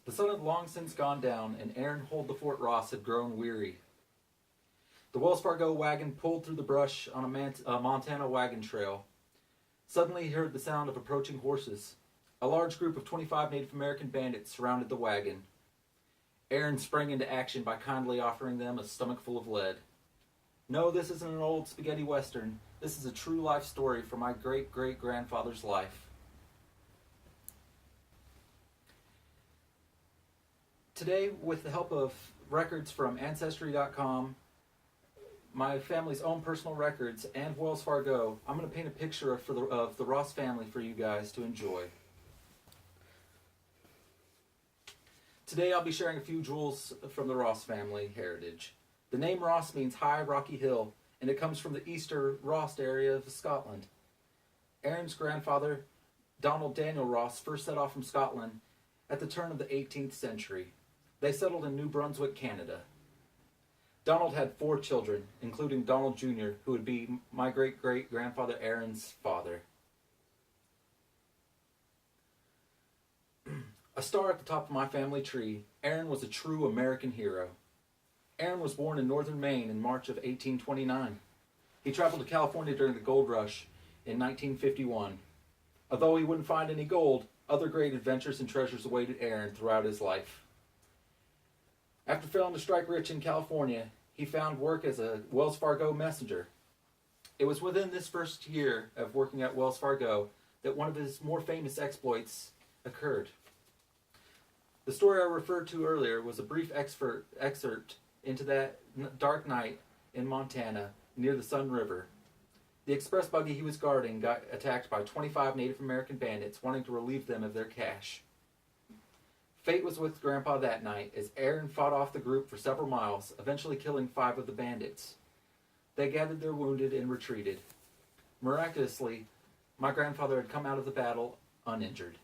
The sun had long since gone down, and Aaron Hold-the-Fort Ross had grown weary. The Wells Fargo wagon pulled through the brush on a Montana wagon trail. Suddenly he heard the sound of approaching horses. A large group of 25 Native American bandits surrounded the wagon. Aaron sprang into action by kindly offering them a stomachful of lead. No, this isn't an old spaghetti western. This is a true life story from my great-great-grandfather's life. Today, with the help of records from Ancestry.com, my family's own personal records, and Wells Fargo, I'm going to paint a picture of the Ross family for you guys to enjoy. Today I'll be sharing a few jewels from the Ross family heritage. The name Ross means high rocky hill, and it comes from the Easter Ross area of Scotland. Aaron's grandfather, Donald Daniel Ross, first set off from Scotland at the turn of the 18th century. They settled in New Brunswick, Canada. Donald had 4 children, including Donald Jr., who would be my great-great-grandfather Aaron's father. A star at the top of my family tree, Aaron was a true American hero. Aaron was born in northern Maine in March of 1829. He traveled to California during the gold rush in 1951. Although he wouldn't find any gold, other great adventures and treasures awaited Aaron throughout his life. After failing to strike rich in California, he found work as a Wells Fargo messenger. It was within this first year of working at Wells Fargo that one of his more famous exploits occurred. The story I referred to earlier was a brief excerpt into that dark night in Montana near the Sun River. The express buggy he was guarding got attacked by 25 Native American bandits wanting to relieve them of their cash. Fate was with Grandpa that night as Aaron fought off the group for several miles, eventually killing 5 of the bandits. They gathered their wounded and retreated. Miraculously, my grandfather had come out of the battle uninjured.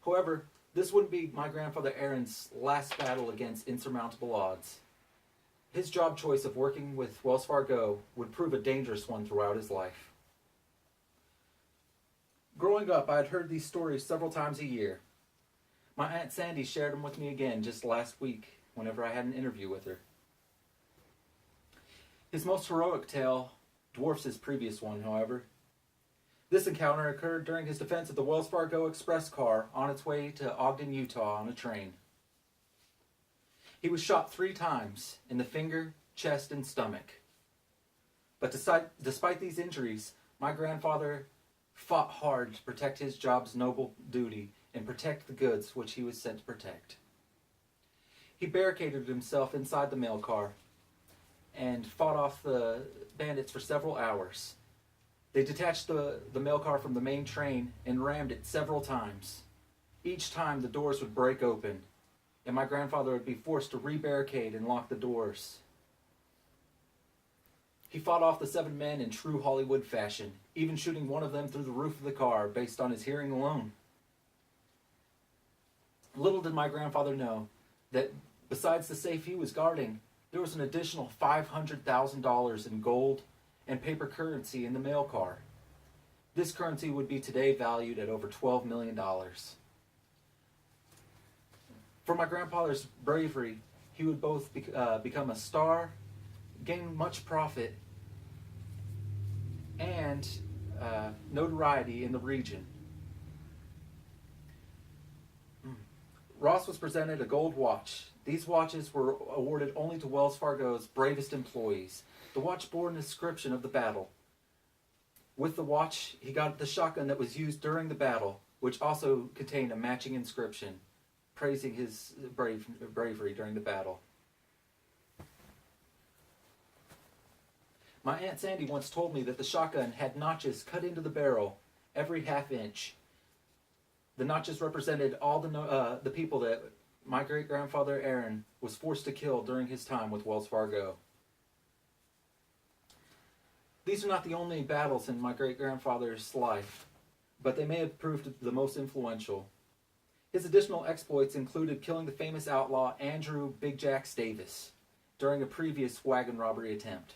However, this wouldn't be my grandfather Aaron's last battle against insurmountable odds. His job choice of working with Wells Fargo would prove a dangerous one throughout his life. Growing up, I had heard these stories several times a year. My Aunt Sandy shared them with me again just last week whenever I had an interview with her. His most heroic tale dwarfs his previous one, however. This encounter occurred during his defense of the Wells Fargo Express car on its way to Ogden, Utah on a train. He was shot 3 times in the finger, chest, and stomach. But despite these injuries, my grandfather fought hard to protect his job's noble duty and protect the goods which he was sent to protect. He barricaded himself inside the mail car and fought off the bandits for several hours. They detached the mail car from the main train and rammed it several times. Each time the doors would break open, and my grandfather would be forced to re-barricade and lock the doors. He fought off the 7 men in true Hollywood fashion, even shooting one of them through the roof of the car based on his hearing alone. Little did my grandfather know that besides the safe he was guarding, there was an additional $500,000 in gold and paper currency in the mail car. This currency would be today valued at over $12 million. For my grandfather's bravery, he would both become a star, gain much profit, and notoriety in the region. Ross was presented a gold watch. These watches were awarded only to Wells Fargo's bravest employees. The watch bore an inscription of the battle. With the watch, he got the shotgun that was used during the battle, which also contained a matching inscription, praising his bravery during the battle. My Aunt Sandy once told me that the shotgun had notches cut into the barrel every half inch. The notches represented all the people that my great-grandfather Aaron was forced to kill during his time with Wells Fargo. These are not the only battles in my great-grandfather's life, but they may have proved the most influential. His additional exploits included killing the famous outlaw Andrew Big Jacks Davis during a previous wagon robbery attempt.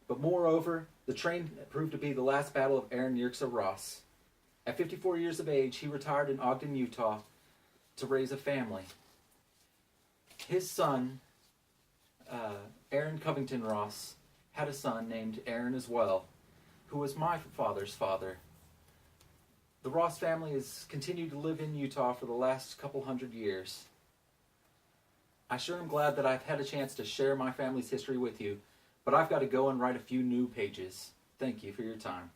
But moreover, the train proved to be the last battle of Aaron Yirksa Ross. At 54 years of age, he retired in Ogden, Utah to raise a family. His son, Aaron Covington Ross, had a son named Aaron as well, who was my father's father. The Ross family has continued to live in Utah for the last couple hundred years. I sure am glad that I've had a chance to share my family's history with you, but I've got to go and write a few new pages. Thank you for your time.